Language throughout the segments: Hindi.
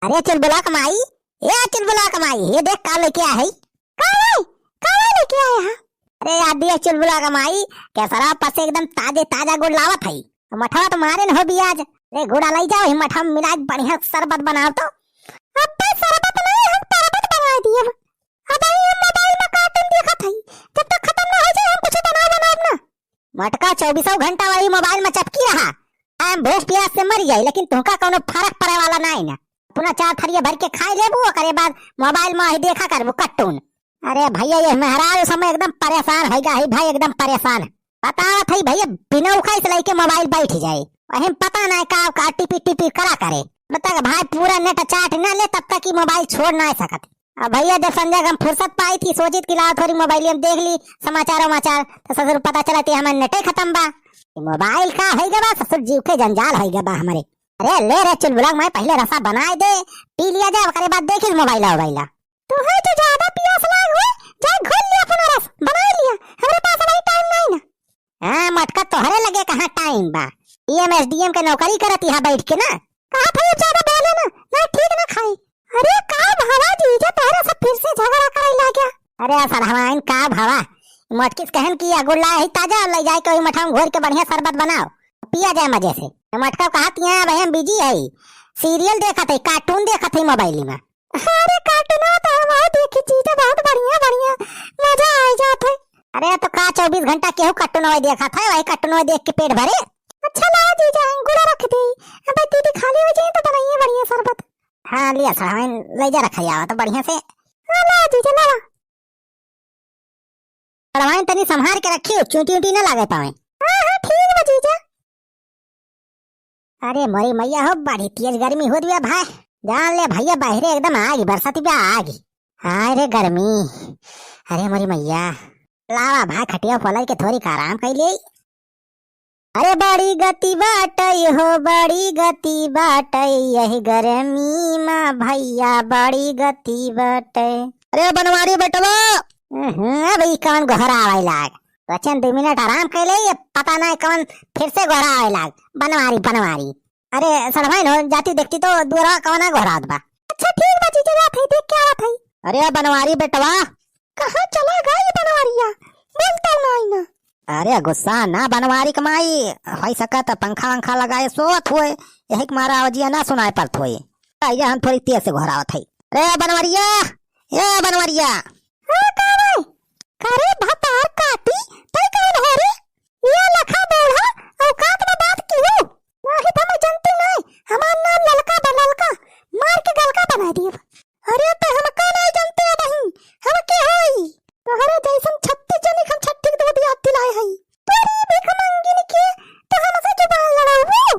अरे चुलबुला कमाई, ये चुलबुला कमाई, ये देख का लेके आया है। का लेके आया है? अरे यार दिया चुलबुला कमाई के सरा पसे एकदम ताजे ताजा गुड़ लावत है। मठवा तो मारे न हो भी आज। रे गुड़ा लाई जाओ, ही मठवा मिला बढ़िया शरबत बनाओ तो। अबे शरबत नहीं, हम शरबत बना दिए। अब हम मोबाइल में कार्टून देखत हई, जब तक खत्म ना हो जाए हम कुछ बनाना ना। मटका 24 घंटा वाली मोबाइल में चपकी रहा। हम भूख प्यास से मर जाई, लेकिन तुमका कोनो फर्क पड़े वाला नहीं ना। पुनः 4 थरिया भर के खाई लेबू, करे बाद मोबाइल में ही देखा करबू कार्टून। अरे भैया ये मेहराज समय एकदम परेशान है ही भाई, एकदम परेशान। पता थई भैया बिना उखाई से लेके मोबाइल बैठ जाए, वही पता नहीं का टिपी टिपी करा करे। बता भाई पूरा नेट चाट ना ले तब तक की मोबाइल छोड़ ना सकत। अब भैया जब संजय हम फुर्सत पाई थी, सोची कि ला थोड़ी मोबाइल में देख ली समाचार तो ससुर पता चला कि हमारे नेटे खत्म बा। मोबाइल का है गबा, ससुर जीव के जंजाल है गबा हमारे। अरे ले रे चुलबुला मैं पहले रसा बनाए दे, पी लिया जाए, उसके बाद देखिस मोबाइल मोबाइल। तू है तो ज्यादा पियास लाग हुए, जा घोल लिया अपना रस बना लिया, हमारे पास अभी टाइम नहीं ना। हां मटका तोहरे लगे कहां टाइम बा, एमएसडीएम के नौकरी करत यहां बैठ के ना। कहा था ये ज्यादा बोले ना ठीक ना खाई। अरे का भावा जी जे तोहरा सब फिर से झगड़ा करे लाग गया। अरे सरहवाइन का भावा मटकिस कहन की गुल्ला है ताजा ले जाए कोई मठा घोर के बढ़िया शरबत बनाओ पिया जाए मजे से। मटका कहत यहां भाई हम बिजी है, सीरियल देखत है, कार्टून देखत है मोबाइल में। अरे कार्टून तो हमारे देखी चीज बहुत बढ़िया बढ़िया मजा आ जात है। अरे तो का 24 घंटा केहू कार्टून देखा था, वही कार्टून देख के पेट भरे। अच्छा ला जीजा गुड़ा रख दे, अब दीदी खाली हो जाए तो बनाइए बढ़िया शरबत। हां लिया सरहवाइन ले जा रखा या तो बढ़िया से। हां ला जीजा ला सरहवाइन तनी संभाल के रखियो, चूटी उटी ना लागे पावे। हां ठीक है जीजा। अरे मोरी मैया हो बड़ी तेज गर्मी हो रही है भाई, जान ले भैया बाहर एकदम आगी बरसाती पे आगी। हाय रे गर्मी, अरे मोरी मैया लावा भाई खटिया पलट के थोड़ी आराम कर ले। अरे बड़ी गति बाटई हो, बड़ी गति बाटई यही गर्मी में भैया बड़ी गति बाटई। अरे बनवारी बेटवा भाई कौन गोहरा आवे लाग, बच्चन 2 मिनट आराम कर ले, पता नहीं कौन फिर से गोहरा आवे लाग। बनवारी बनवारी अरे सरहवाइन हो जाती देखती तो दूरा कौन गोहरा बा। अच्छा ठीक बा जीजा जात है, देख क्या बात है। अरे बनवारी बेटवा कहां चला गया ये बनवारिया, बोलता नहीं ना। अरे गुस्सा ना बनवारी कमाई होई सकत, पंखा वंखा लगाए सोत हुए यही मारा आवाजिया ना सुनाए पड़त हुए, आइया हम थोड़ी तेज से घोरावत है। अरे बनवारिया ए बनवारिया। हां का भाई करे भतार काटी तई कौन हो रे, ये लखा बोला औकात में बात की हो नहीं तो मैं जानती नहीं। हमार नाम ललका बललका मार के गलका बना दिए। अरे तो हम का नहीं जानते बहन, हम के होई तोहरे जैसन 36 जनी हम 36 दो दिया दिलाए हई। तोरी भीख मांगी के तो हमसे जुबान लड़ाऊ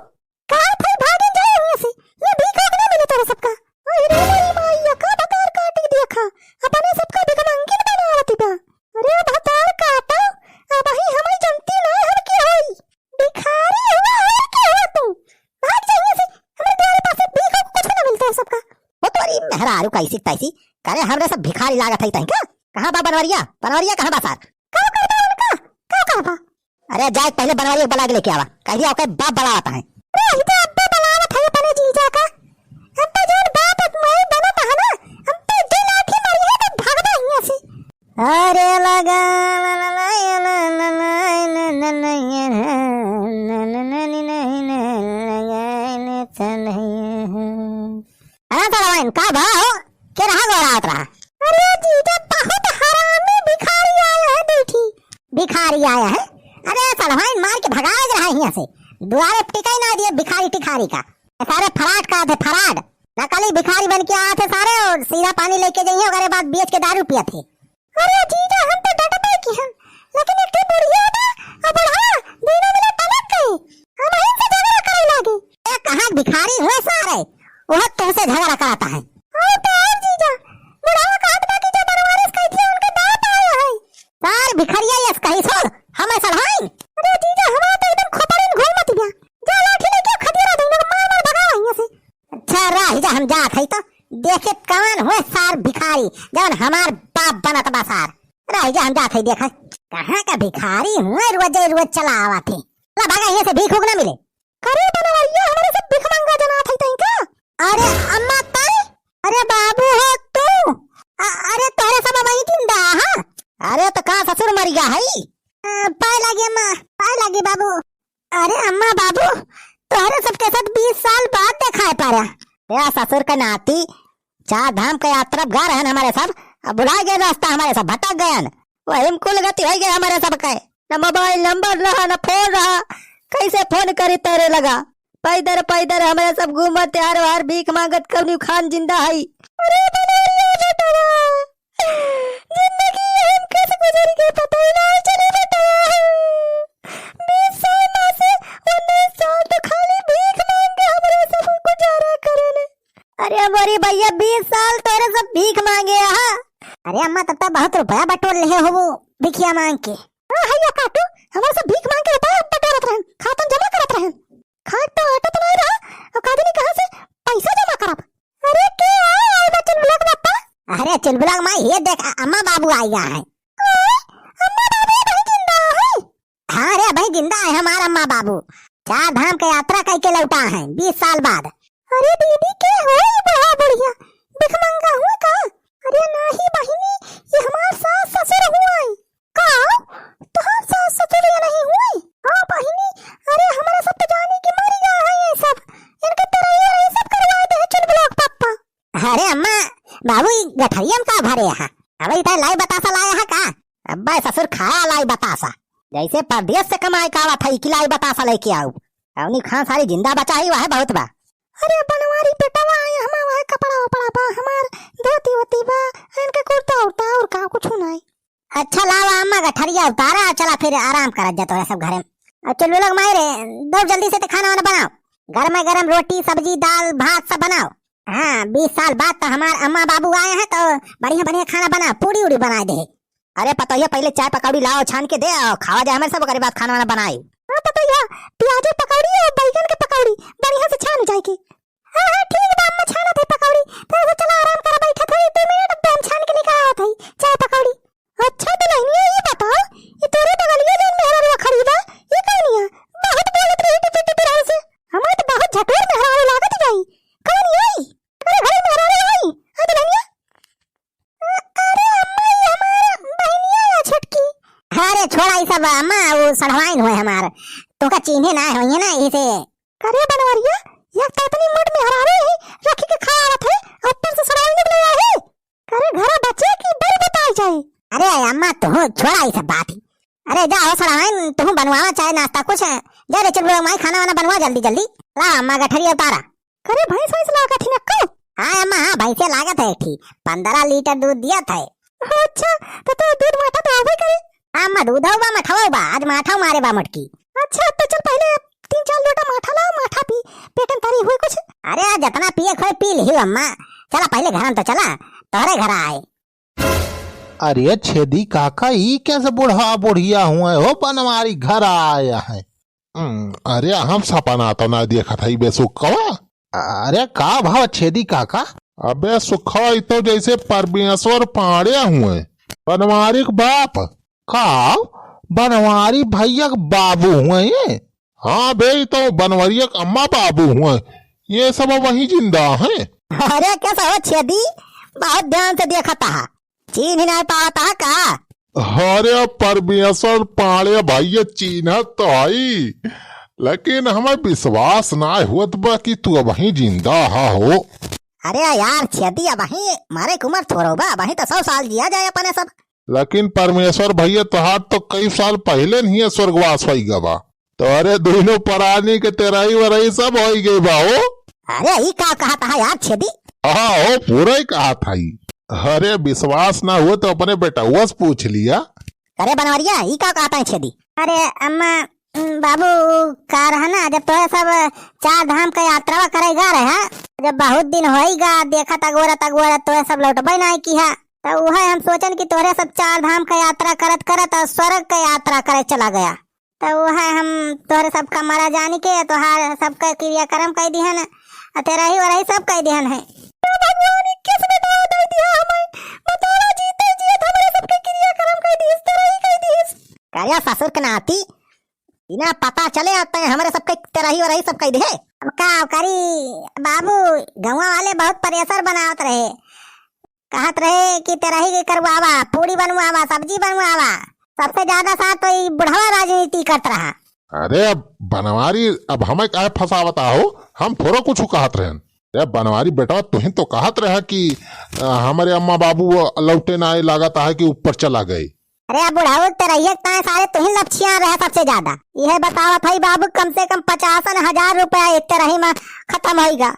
का थे भागे जाए हुए से, ये भीख ना मिले तोरा सबका। अरे मेरी माईया का भतार काटी देखा, अपने सबका भीख मांगी बनावती बा। अरे भतार काटा अब ही हमें जानती ना हम के होई, भिखारी हुआ है के हो तू, भाग जाइए से हमारे द्वारे पास भीख कुछ ना मिलता है सबका। वो तोरी मेहरारू कैसी तैसी करे हमरे सब भिखारी लागत है तई का। कहां बा बनवरिया, बनवरिया कहां बा सार का करता उनका का करबा। अरे जाए पहले बनवरिया बुला के लेके आवा, कह दिया ओके बाप बुलावत है। अरे इधर अब्बा बुलावत है अपने जीजा का, अब तो जोन बाप मैं बनत है ना, अब तो जे लाठी मारी है तो भाग दे यहां से। अरे लगा ला ला ला ला ला का भाव के रहा गोरात रहा। अरे जीजा बहुत हरामी भिखारी आया है, बैठी भिखारी आया है। अरे सरहवाइन मार के भगा रहा है यहाँ से, दुआरे टिकाई ना दिए भिखारी टिखारी का। सारे फराड का थे फराड, नकली भिखारी बन के आए थे सारे और सीधा पानी लेके जाइए और बाद बेच के दारू पिया थे। अरे जीजा हम तो डटते की हम, लेकिन एक बुढ़िया ना और बुढ़ा दोनों मिले तलक गए, हम यहीं से झगड़ा करे लागे। ए कहां भिखारी हुए सारे, वो तुमसे झगड़ा कराता है। हां तो जीजा बुढ़ावा का हाथ बाकी जो बनवारिस कही थी उनके दांत आया है सार भिखारिया यस कही छोड़ हमें सरहाइन। अरे जीजा हमारा तो एकदम खोपड़ीन घोल मत गया, जा लाठी लेके खदिरा दूंगा मार मार भगा यहां से। अच्छा रह जा हम जात है तो देखे कौन हुए सार भिखारी जब हमार बाप बनत बा सार। रह जा हम जात है देखा कहां का भिखारी हुए, रोज रोज चला आवा थे ला भागा यहां से भीख ना मिले। करे बनवारिया हमारे से भीख मांगा जना था तई का। अरे अम्मा तई अरे बाबू हो तू? अरे तोरे सब वही जिंदा है? अरे तो कहाँ ससुर मर गया है? पाए लगी अम्मा, पाए लगी बाबू। अरे अम्मा बाबू तोरे सबके साथ 20 साल बाद देखा है पारा। तेरा ससुर का नाती 4 धाम का यात्रा गा रहे हैं हमारे सब। अब बुला गए रास्ता हमारे सब भटक गए। वही कुल गति हो गए हमारे सब का। न मोबाइल नंबर रहा न फोन रहा, कैसे फोन करी तेरे लगा। पैदर पैदर हमारे सब घूमत यार वार भीख मांगत कभी खान जिंदा है। अरे जिंदगी हम कैसे गुजर गई पता ही नहीं चले बेटा। 20 साल से 19 साल तो खाली भीख मांग के हमारे सब गुजारा करे। अरे हमारी भैया 20 साल तोरे सब भीख मांगे। अरे अम्मा तब तक बहुत रुपया बटोर ले हो वो भिखिया मांग के। हैया काटू हमारे सब भीख मांग के रुपया बटोरत रहन, खातन जमा करत रहन। खाट तो आटा तो नहीं रहा और कादनी कहां से पैसा जमा करब। अरे के आए बचन ब्लॉक बापा। अरे चुलबुला मां ये देख अम्मा बाबू आ गया है। अम्मा बाबू भाई जिंदा है? हाँ रे भाई जिंदा है हमारा अम्मा बाबू। 4 धाम का यात्रा करके लौटा है 20 साल बाद। अरे दीदी के होई बड़ा बढ़िया भिख मांगा हुआ का? अरे नहीं बहिनी ये हमार सास ससुर हुआ का? तो हम सास ससुर ये नहीं हुई? हां बहिनी अरे हमारा सब तो जाने की मर गया है ये सब। इनके तरह ये सब करवा दे चुलबुला पापा। अरे अम्मा बाबू गठरियम का भरे है। अब इधर लाई बतासा लाया है का? अब्बा ससुर खाया लाई बतासा जैसे परदेश से कमाई कावा था कि लाई बतासा लेके आऊ। अवनी खां सारी जिंदा बचा ही है बहुत बा। अरे बनवारी बेटा आए हम वह कपड़ा वपड़ा बा हमार धोती होती बा इनके कुर्ता उड़ता और का कुछ नहीं। अच्छा लावा अम्मा गठरिया उतारा चला फिर आराम कर जा तो सब घर में। अब चलो लोग मायरे दो जल्दी से खाना वाना बनाओ। गरम गरम रोटी सब्जी दाल भात सब बनाओ। हाँ 20 साल बाद तो हमारे अम्मा बाबू आए हैं तो बढ़िया बढ़िया खाना बना पूरी उड़ी बना दे। अरे पतोहिया पहले चाय पकौड़ी लाओ छान के दे और खावा जाए हमारे सब बाद खाना वाना बनाए। हाँ पतोहिया प्याज पकौड़ी और बैगन की पकौड़ी बढ़िया से छान जाएगी। हाँ हाँ ठीक है अम्मा छाना थे पकौड़ी तो चला आराम कर बैठा था 2 मिनट अब हम छान के लेकर आया था चाय पकौड़ी। अच्छा तो नहीं ये बताओ ये तेरे बगलिया जो मेहरा रुआ खरीदा ये कौन है? बहुत बोलत रही टिपी टिपी रहा से हमारे तो बहुत झटोर मेहरा लागत जाई कौन आई? अरे घर मेहरा आई अब नहीं। अरे अम्मा ये हमारा बहनिया है छटकी। अरे छोड़ा ये सब अम्मा वो सड़वाइन हुए हमार तो का चिन्हे ना होइए ना इसे। करे बनवरिया ये ततनी मोट में हरावे है रखी के खा आवत है ऊपर से सड़वाइन निकले है। करे घर बच्चे की डर बताई जाए। अरे अम्मा तो छोड़ा ये सब बात। अरे जाओ सड़वाइन तुम बनवावा चाहे नाश्ता कुछ जा रे चल माई खाना वाना बनवा जल्दी जल्दी। ला अम्मा गठरी उतारा। करे भैंस भैंस लागत है नक्को? हाँ अम्मा हाँ भैंसे लागत है ठीक 15 लीटर दूध दिया था। अच्छा तो दूध माठा तो आवे करे? अम्मा दूध होगा मठवा बा आज माठा मारे बा मटकी। अच्छा तो चल पहले 3-4 लोटा माठा लाओ माठा पी पेटन तारी हुई कुछ। अरे आज जितना पिए खोए पी ली अम्मा चला पहले घर तो चला तोरे घर आए। अरे छेदी काका ई कैसे बुढ़ा बुढ़िया हुए हो बनवारी घर आया है। अरे हम सपना तो ना देखा था बेसुखवा। अरे का भाव छेदी काका? अबे सुखा तो जैसे परमेश्वर पाड़े हुए बनवारी के बाप। का बनवारी भैया बाबू हुए ये? हाँ बे तो बनवरिया के अम्मा बाबू हुए ये सब वही जिंदा हैं। अरे कैसा हो छेदी बहुत ध्यान से देखा था चीन ही नहीं पाता का? अरे परमेश्वर पाड़े भैया चिन्ह तो आई लेकिन हमें विश्वास ना हुआ कि तू वही जिंदा हो। अरे यार छेदी वही मारे कुमार थोड़ोबा वही तो 100 साल जिया जाए अपने सब। लेकिन परमेश्वर भैया तुहार तो कई साल पहले नहीं स्वर्गवास हो गवा तो अरे दोनों प्राणी के तेराई वराई सब हो गई बाओ। अरे ये का कहा था यार छेदी? हाँ हो पूरा ही कहा था ही। अरे विश्वास ना हुआ तो अपने बेटा वस पूछ लिया। अरे बनवरिया ये का कहता है छेदी? अरे अम्मा बाबू का रहा ना जब तो सब 4 धाम का यात्रा करेगा रहा जब बहुत दिन होएगा देखा तगोरा तो सब लौटबे नहीं किया तो वह हम सोचन कि तोरे सब 4 धाम का यात्रा करत करत स्वर्ग का यात्रा करे चला गया तो वह हम तोरे सब का मारा जानी के तोहार सबका क्रियाक्रम कह दिहन तेरा ही वही सब कह दिहन है। तो भगवान किसने दाव दे दिया हमें बताओ जीते जी हमारे सबके क्रियाक्रम कह दिस तेरा ही कह दिस। काया ससुर के नाती बिना पता चले आते हैं हमारे सबके तेरा ही वही सब कह दे। अब का करी बाबू, गौवा वाले बहुत प्रेशर बनावत रहे, कहत रहे कि तेरा ही करवावा, पूरी बनवावा, सब्जी बनवावा। सबसे ज्यादा साथ तो ई बुढ़वा राजनीति करत रहा। अरे अब बनवारी, अब हमें काहे फसावता हो, हम थोड़ा कुछ कहत रहन। अरे बनवारी बेटा तुहिन तो कहत रहा कि हमारे अम्मा बाबू लौटे ना आए, लागत है कि ऊपर चला गए। अरे बुढ़ाऊ तेरा सारे तुहिन लपछिया रहे सबसे ज्यादा। यह बतावत है बाबू, कम से कम 50,000 रुपया इतने रही में खत्म होगा।